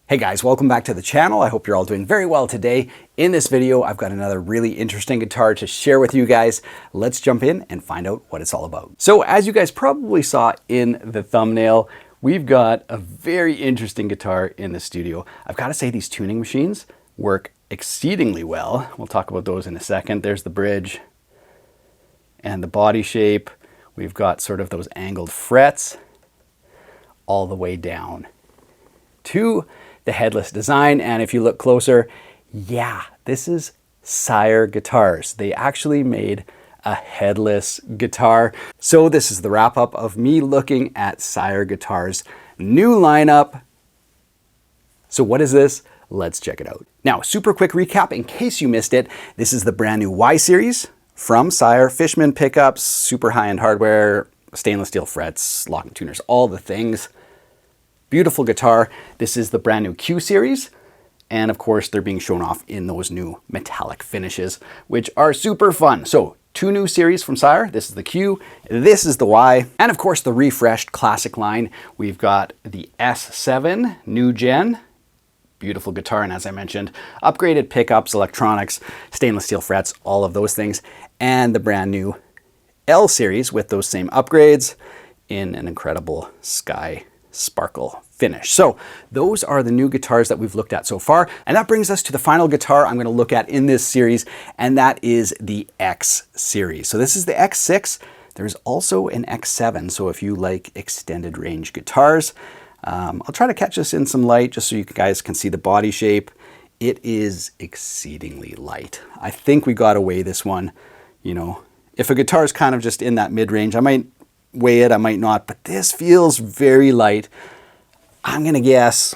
Hey guys, welcome back to the channel. I hope you're all doing very well today. In this video, I've got another really interesting guitar to share with you guys. Let's jump in and find out what it's all about. So as you guys probably saw in the thumbnail, we've got a very interesting guitar in the studio. I've got to say these tuning machines work exceedingly well. We'll talk about those in a second. There's the bridge and the body shape. We've got sort of those angled frets all the way down to the headless design. And if you look closer, yeah, this is SIRE guitars. They actually made a headless guitar. So this is the wrap up of me looking at SIRE guitars new lineup. So what is this? Let's check it out. Now, super quick recap in case you missed it. This is the brand new Y series from SIRE, Fishman pickups, super high-end hardware, stainless steel frets, locking tuners, all the things. Beautiful guitar. This is the brand new Q series. And of course, they're being shown off in those new metallic finishes, which are super fun. So two new series from SIRE. This is the Q, this is the Y. And of course, the refreshed classic line. We've got the S7 new gen. Beautiful guitar. And as I mentioned, upgraded pickups, electronics, stainless steel frets, all of those things. And the brand new L series with those same upgrades in an incredible sky sparkle finish. So those are the new guitars that we've looked at so far. And that brings us to the final guitar I'm going to look at in this series, and that is the X series. So this is the X6. There's also an X7. So if you like extended range guitars, I'll try to catch this in some light just so you guys can see the body shape. It is exceedingly light. I think we got to weigh this one. You know, if a guitar is kind of just in that mid-range, I might weigh it, I might not, but this feels very light. I'm going to guess,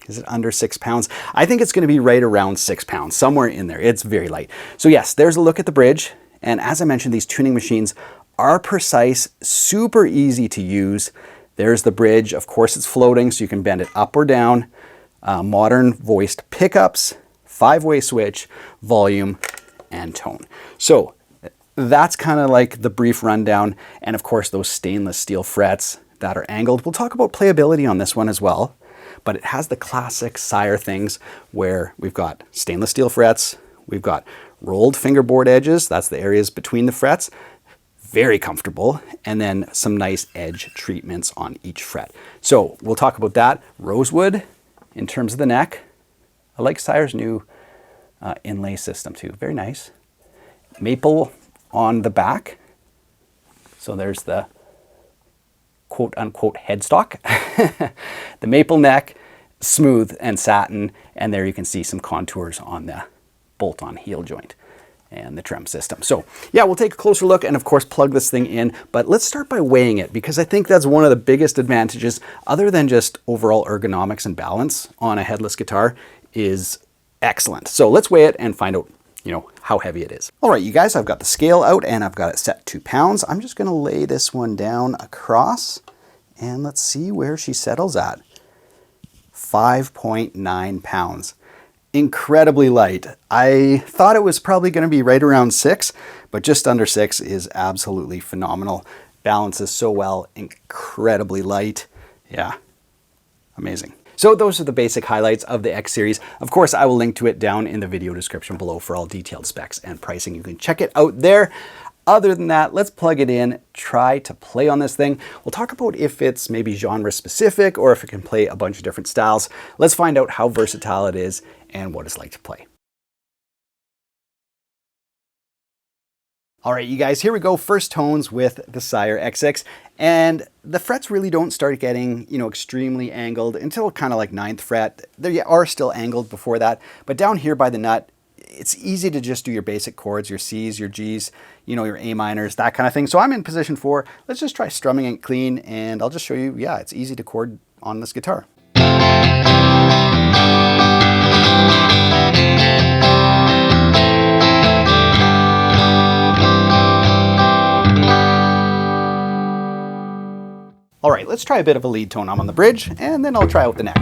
is it under 6 pounds? I think it's going to be right around 6 pounds, somewhere in there. It's very light. So yes, there's a look at the bridge. And as I mentioned, these tuning machines are precise, super easy to use. There's the bridge. Of course, it's floating, so you can bend it up or down. Modern voiced pickups, 5-way switch, volume, and tone. So that's kind of like the brief rundown. And of course, those stainless steel frets that are angled. We'll talk about playability on this one as well, but it has the classic SIRE things where we've got stainless steel frets, we've got rolled fingerboard edges, that's the areas between the frets, very comfortable, and then some nice edge treatments on each fret. So we'll talk about that. Rosewood in terms of the neck. I like SIRE's new inlay system too, very nice. Maple on the back. So there's the quote unquote headstock. The maple neck, smooth and satin, and there you can see some contours on the bolt-on heel joint and the trim system. So yeah, we'll take a closer look and of course plug this thing in, but let's start by weighing it because I think that's one of the biggest advantages other than just overall ergonomics and balance on a headless guitar is excellent. So let's weigh it and find out, you know, how heavy it is. All right, you guys, I've got the scale out and I've got it set 2 pounds. I'm just gonna lay this one down across and let's see where she settles at. 5.9 pounds. Incredibly light. I thought it was probably gonna be right around 6, but just under 6 is absolutely phenomenal. Balances so well, incredibly light. Yeah, amazing. So those are the basic highlights of the X series. Of course, I will link to it down in the video description below for all detailed specs and pricing. You can check it out there. Other than that, let's plug it in, try to play on this thing. We'll talk about if it's maybe genre specific or if it can play a bunch of different styles. Let's find out how versatile it is and what it's like to play. All right, you guys, here we go. First tones with the SIRE X6. And the frets really don't start getting, you know, extremely angled until kind of like 9th fret. They are still angled before that. But down here by the nut, it's easy to just do your basic chords, your C's, your G's, you know, your A minors, that kind of thing. So I'm in position 4. Let's just try strumming it clean. And I'll just show you, yeah, it's easy to chord on this guitar. All right, let's try a bit of a lead tone. I'm on the bridge, and then I'll try out the neck.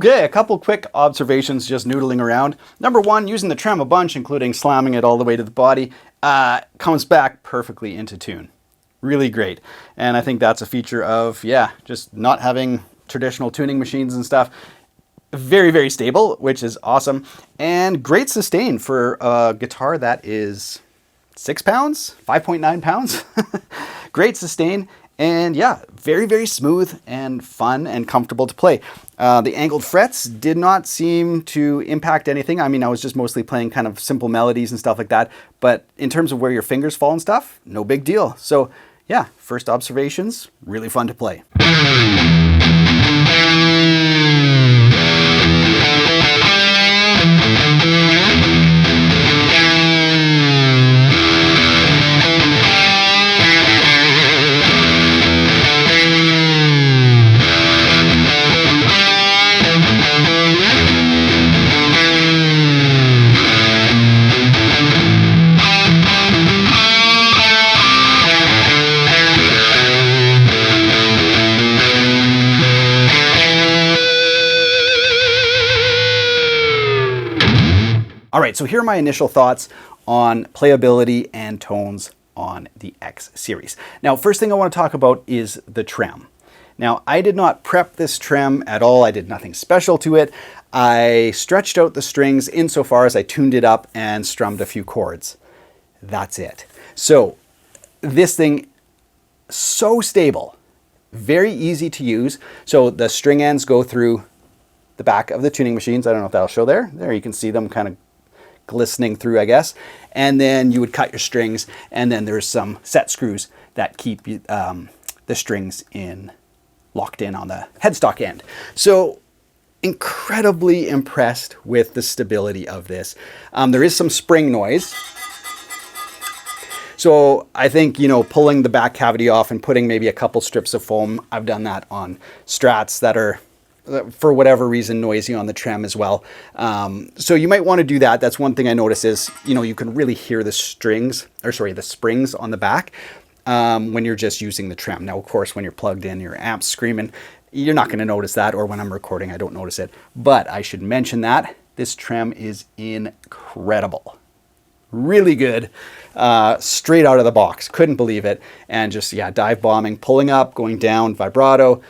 Okay, a couple quick observations just noodling around. Number one, using the trem a bunch, including slamming it all the way to the body, comes back perfectly into tune. Really great. And I think that's a feature of, yeah, just not having traditional tuning machines and stuff. Very, very stable, which is awesome. And great sustain for a guitar that is 6 pounds, 5.9 pounds. Great sustain. And yeah, very, very smooth and fun and comfortable to play. The angled frets did not seem to impact anything. I mean, I was just mostly playing kind of simple melodies and stuff like that. But in terms of where your fingers fall and stuff, no big deal. So yeah, first observations, really fun to play. All right, so here are my initial thoughts on playability and tones on the X series. Now, first thing I want to talk about is the trem. Now, I did not prep this trem at all. I did nothing special to it. I stretched out the strings insofar as I tuned it up and strummed a few chords. That's it. So this thing, so stable, very easy to use. So the string ends go through the back of the tuning machines. I don't know if that'll show there. There you can see them kind of glistening through, I guess. And then you would cut your strings, and then there's some set screws that keep the strings locked in on the headstock end. So incredibly impressed with the stability of this. There is some spring noise. So I think, you know, pulling the back cavity off and putting maybe a couple strips of foam, I've done that on Strats that are, for whatever reason, noisy on the trem as well. So you might want to do that. That's one thing I notice is, you know, you can really hear the springs on the back when you're just using the trem. Now, of course, when you're plugged in, your amp's screaming, you're not going to notice that, or when I'm recording, I don't notice it. But I should mention that this trem is incredible. Really good, straight out of the box. Couldn't believe it. And just, yeah, dive bombing, pulling up, going down, vibrato,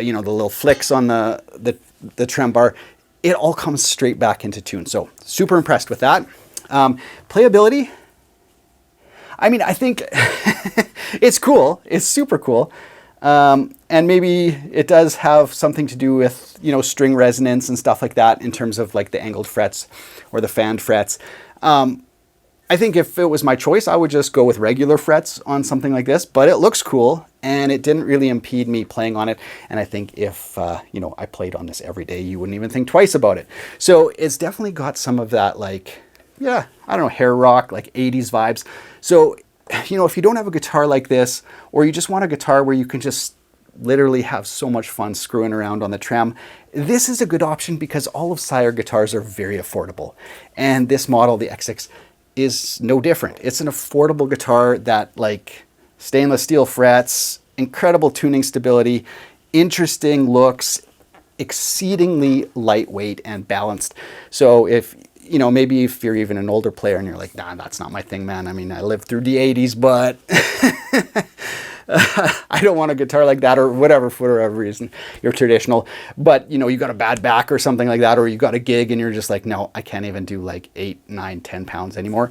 you know, the little flicks on the trem bar, it all comes straight back into tune. So super impressed with that. Playability, I mean, I think it's cool. It's super cool. And maybe it does have something to do with, you know, string resonance and stuff like that in terms of like the angled frets or the fanned frets. I think if it was my choice, I would just go with regular frets on something like this, but it looks cool and it didn't really impede me playing on it. And I think if, you know, I played on this every day, you wouldn't even think twice about it. So it's definitely got some of that, like, yeah, I don't know, hair rock, like 80s vibes. So, you know, if you don't have a guitar like this, or you just want a guitar where you can just literally have so much fun screwing around on the trem, this is a good option because all of SIRE guitars are very affordable. And this model, the X6, is no different. It's an affordable guitar that, like, stainless steel frets, incredible tuning stability, interesting looks, exceedingly lightweight and balanced. So if, you know, maybe if you're even an older player and you're like, nah, that's not my thing, man. I mean, I lived through the 80s, but I don't want a guitar like that, or whatever, for whatever reason, you're traditional. But, you know, you got a bad back or something like that, or you got a gig and you're just like, no, I can't even do like 8, 9, 10 pounds anymore.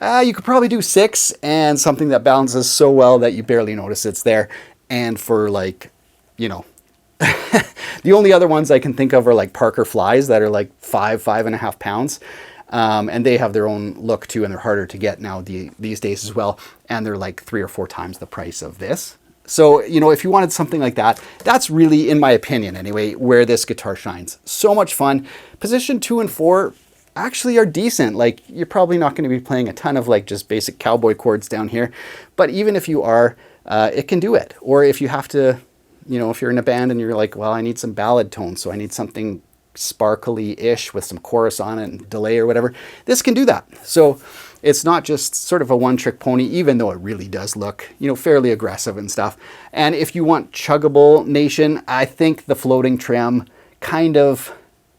You could probably do 6, and something that balances so well that you barely notice it's there. And for, like, you know, the only other ones I can think of are like Parker Flies that are like 5.5 pounds. And they have their own look too, and they're harder to get now these days as well. And they're like 3 or 4 times the price of this. So, you know, if you wanted something like that, that's really, in my opinion anyway, where this guitar shines. So much fun. Position 2 and 4 actually are decent. Like, you're probably not going to be playing a ton of like just basic cowboy chords down here. But even if you are, it can do it. Or if you have to, you know, if you're in a band and you're like, well, I need some ballad tones, so I need something sparkly-ish with some chorus on it and delay or whatever, this can do that. So it's not just sort of a one-trick pony, even though it really does look, you know, fairly aggressive and stuff. And if you want chuggable nation, I think the floating trem kind of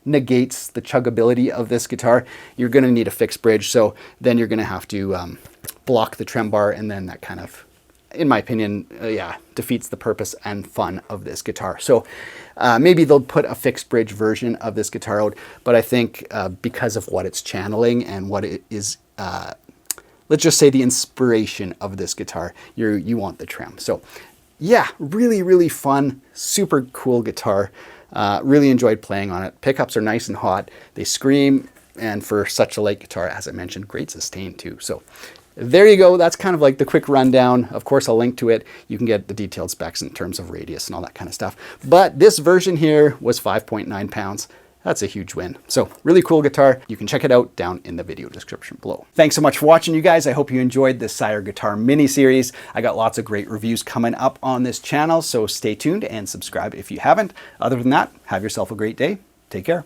negates the chuggability of this guitar. You're going to need a fixed bridge, so then you're going to have to block the trem bar, and then that kind of, in my opinion, yeah, defeats the purpose and fun of this guitar. So maybe they'll put a fixed bridge version of this guitar out, but I think because of what it's channeling and what it is, let's just say the inspiration of this guitar, you want the trem. So yeah, really, really fun, super cool guitar. Really enjoyed playing on it. Pickups are nice and hot. They scream, and for such a light guitar, as I mentioned, great sustain too. So there you go. That's kind of like the quick rundown. Of course, I'll link to it. You can get the detailed specs in terms of radius and all that kind of stuff. But this version here was 5.9 pounds. That's a huge win. So really cool guitar. You can check it out down in the video description below. Thanks so much for watching, you guys. I hope you enjoyed this SIRE guitar mini series. I got lots of great reviews coming up on this channel, so stay tuned and subscribe if you haven't. Other than that, have yourself a great day. Take care.